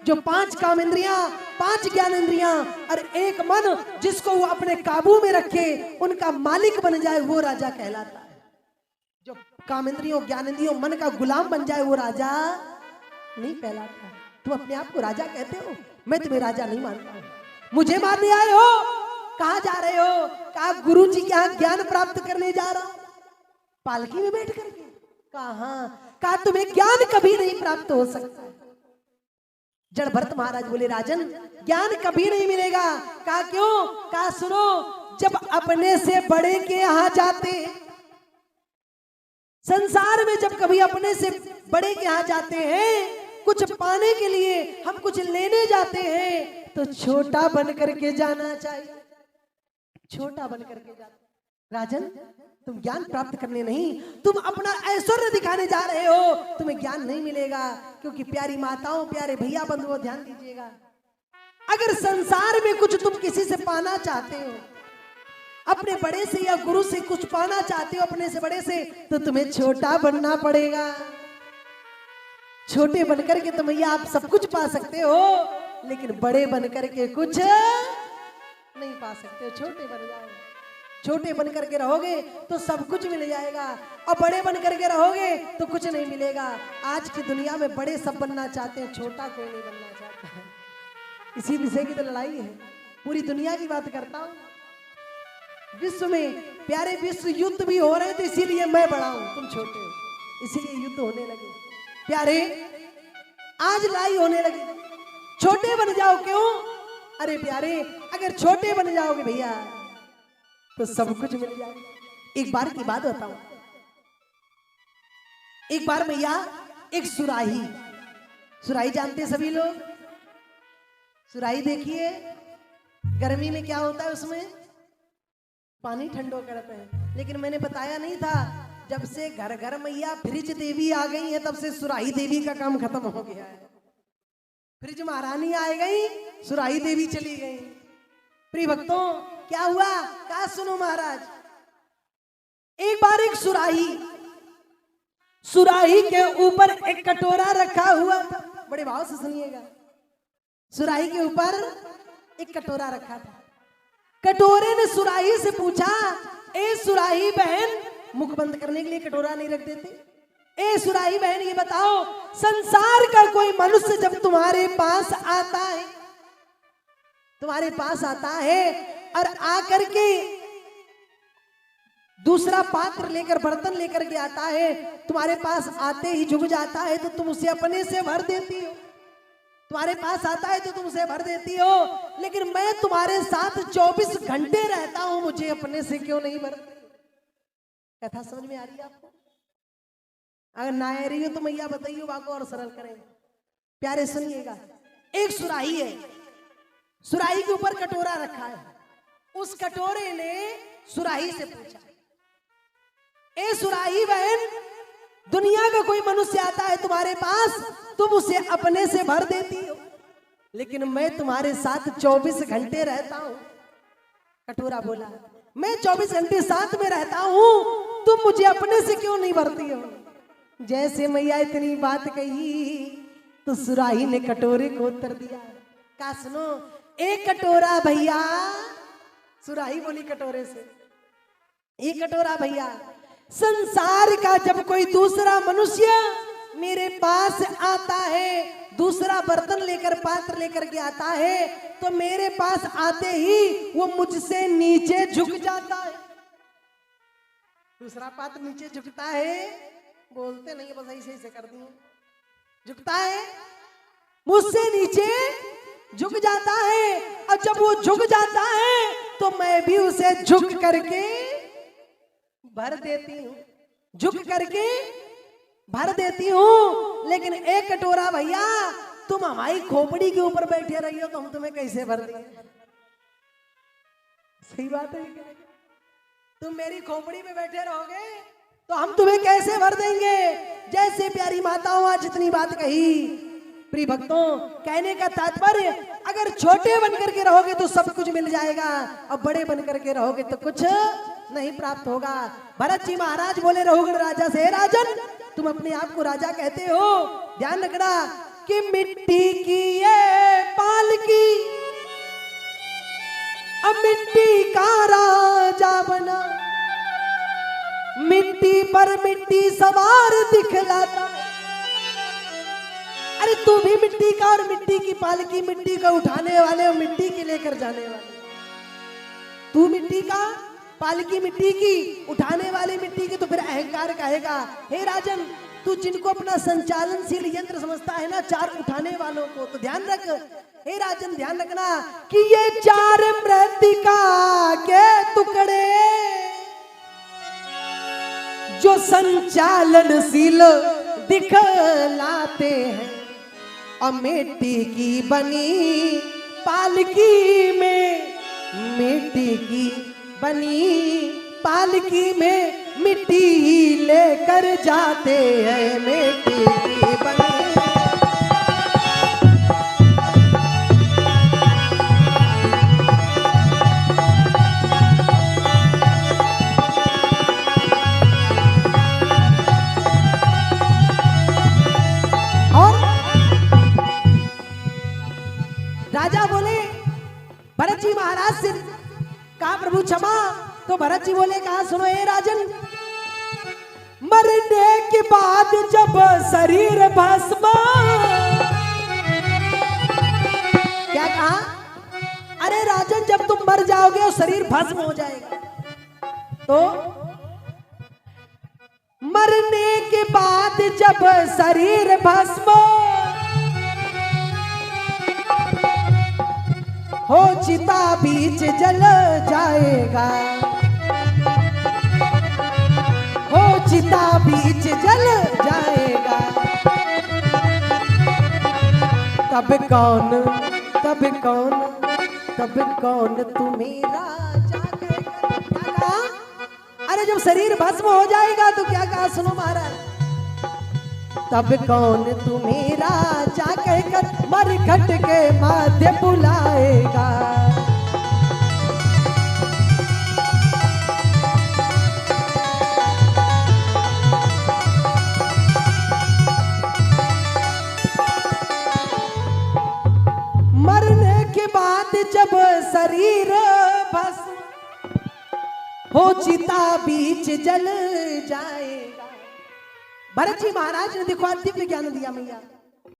जो 5 काम इंद्रियां, 5 ज्ञान इंद्रियां और एक मन, जिसको वो अपने काबू में रखे, उनका मालिक बन जाए, वो राजा कहलाता है। जो काम इंद्रियों, ज्ञान इंद्रियों, मन का गुलाम बन जाए, वो राजा नहीं कहलाता। तुम अपने आप को राजा कहते हो, मैं तुम्हें राजा नहीं मानता हूं। मुझे मारने आए हो, कहां जा रहे हो? कहा गुरु जी के यहाँ ज्ञान प्राप्त करने जा रहा हूं। पालकी में बैठ करके कहा तुम्हें ज्ञान कभी नहीं प्राप्त हो सकता। जड़ भरत महाराज बोले राजन ज्ञान कभी नहीं मिलेगा। कहा क्यों? कहा सुनो, जब अपने से बड़े के यहां जाते, संसार में जब कभी अपने से बड़े के यहां जाते हैं, कुछ पाने के लिए, हम कुछ लेने जाते हैं, तो छोटा बन करके जाना चाहिए। छोटा बन करके जाना। राजन तुम ज्ञान प्राप्त करने नहीं, तुम अपना ऐश्वर्य दिखाने जा रहे हो, तुम्हें ज्ञान नहीं मिलेगा। क्योंकि प्यारी माताओं, प्यारे भैया बंधुओं, ध्यान दीजिएगा, अगर संसार में कुछ तुम किसी से पाना चाहते हो, अपने बड़े से या गुरु से कुछ पाना चाहते हो, अपने से बड़े से, तो तुम्हें छोटा बनना पड़ेगा। छोटे बनकर के तो भैया आप सब कुछ पा सकते हो, लेकिन बड़े बनकर के कुछ नहीं पा सकते। छोटे बन जाओ, छोटे बन करके रहोगे तो सब कुछ मिल जाएगा, और बड़े बन करके रहोगे तो कुछ नहीं मिलेगा। आज की दुनिया में बड़े सब बनना चाहते हैं, छोटा कोई नहीं बनना चाहता है। इसी विषय की तो लड़ाई है, पूरी दुनिया की बात करता हूं। विश्व में प्यारे विश्व युद्ध भी हो रहे हैं, तो इसीलिए मैं बड़ा हूं, तुम छोटे हो, इसीलिए युद्ध होने लगे। प्यारे आज लड़ाई होने लगी, छोटे बन जाओ। क्यों? अरे प्यारे अगर छोटे बन जाओगे भैया तो सब कुछ मिल जाएगा। एक बार की बात बताऊं, एक बार भैया एक सुराही, सुराही जानते सभी लोग, सुराही देखिए, गर्मी में क्या होता है, उसमें पानी ठंडो करते हैं। लेकिन मैंने बताया नहीं था, जब से घर घर मैया फ्रिज देवी आ गई है, तब से सुराही देवी का काम खत्म हो गया है। फ्रिज महारानी आ गई, सुराही देवी चली गई। प्रिय भक्तों क्या हुआ? कहा सुनो महाराज, एक बार एक सुराही, सुराही के ऊपर एक कटोरा रखा हुआ था। बड़े भाव से सुनिएगा, सुराही के ऊपर एक कटोरा रखा था। कटोरे ने सुराही से पूछा, ए सुराही बहन, मुख बंद करने के लिए कटोरा नहीं रख देते, ए सुराही बहन ये बताओ, संसार का कोई मनुष्य जब तुम्हारे पास आता है, तुम्हारे पास आता है और आकर के दूसरा पात्र लेकर, बर्तन लेकर के आता है, तुम्हारे पास आते ही झुक जाता है, तो तुम उसे अपने से भर देती हो। तुम्हारे पास आता है तो तुम उसे भर देती हो, लेकिन मैं तुम्हारे साथ 24 घंटे रहता हूं, मुझे अपने से क्यों नहीं भरती? कथा समझ में आ रही है आपको? अगर ना आ रही हो तो मैया बताइए, बात को और सरल करें। प्यारे सुनिएगा, एक सुराही है, सुराही के ऊपर कटोरा रखा है। उस कटोरे ने सुराही से पूछा, ए सुराही बहन, दुनिया का कोई मनुष्य आता है तुम्हारे पास, तुम उसे अपने से भर देती हो, लेकिन मैं तुम्हारे साथ 24 घंटे रहता हूं। कटोरा बोला, मैं 24 घंटे साथ में रहता हूं, तुम मुझे अपने से क्यों नहीं भरती हो? जैसे मैया इतनी बात कही तो सुराही ने कटोरे को उत्तर दिया, कहा सुनो, एक कटोरा भैया, सुराही बोली कटोरे से, एक कटोरा भैया, संसार का जब कोई दूसरा मनुष्य मेरे पास आता है, दूसरा बर्तन लेकर, पात्र लेकर के आता है, तो मेरे पास आते ही वो मुझसे नीचे झुक जाता है। दूसरा पात्र नीचे झुकता है, बोलते नहीं, बस ऐसे ऐसे कर दिए, झुकता है, मुझसे नीचे झुक जाता है, और जब वो झुक जाता है तो मैं भी उसे झुक करके भर देती हूँ, झुक करके भर देती हूँ। लेकिन एक कटोरा भैया, तुम हमारी खोपड़ी के ऊपर बैठे रही हो, तो हम तुम्हें कैसे भर दें? सही बात है, तुम मेरी खोपड़ी में बैठे रहोगे तो हम तुम्हें कैसे भर देंगे? जैसे प्यारी माताओं आज जितनी बात कही, प्रिय भक्तों, कहने का तात्पर्य, अगर छोटे बनकर के रहोगे तो सब कुछ मिल जाएगा, और बड़े बनकर के रहोगे तो कुछ नहीं प्राप्त होगा। भरत जी महाराज बोले रघुगण राजा से, राजन तुम अपने आप को राजा कहते हो, ध्यान रखना कि मिट्टी की ये मिट्टी पर मिट्टी सवार दिखलाता। अरे तू भी मिट्टी का और मिट्टी की पालकी, मिट्टी को उठाने वाले और मिट्टी के लेकर जाने वाले। तू मिट्टी का पालकी, मिट्टी की उठाने वाली, मिट्टी की, तो फिर अहंकार कहेगा। हे राजन, तू जिनको अपना संचालनशील यंत्र समझता है ना, चार उठाने वालों को, तो ध्यान रख। हे राजन, ध्यान रखना कि ये चार मृतिका के टुकड़े जो संचालनशील दिखलाते हैं, और मिट्टी की बनी पालकी में, मिट्टी की बनी पालकी में मिट्टी लेकर जाते हैं, मिट्टी की बनी। और राजा बोले, भरत जी महाराज से कहा प्रभु क्षमा। तो भरत जी बोले, कहा सुनो ए राजन, मरने के बाद जब शरीर भस्म, क्या कहा? अरे राजन, जब तुम मर जाओगे और शरीर भस्म हो जाएगा, तो मरने के बाद जब शरीर भस्म हो, चिता बीच जल जाएगा, हो चिता बीच जल जाएगा। तब कौन, तब कौन, तब कौन तुम्हें राजा कहेगा? क्या कहा? अरे जब शरीर भस्म हो जाएगा तो क्या कहा, सुनो महाराज। तब कौन तुम्हें राजा कहकर मरघट के माथे बुलाएगा। मरने के बाद जब शरीर भस्म हो, चिता बीच जल जाएगा। भरत जी महाराज ने देखो दिव्य ज्ञान दिया मैया।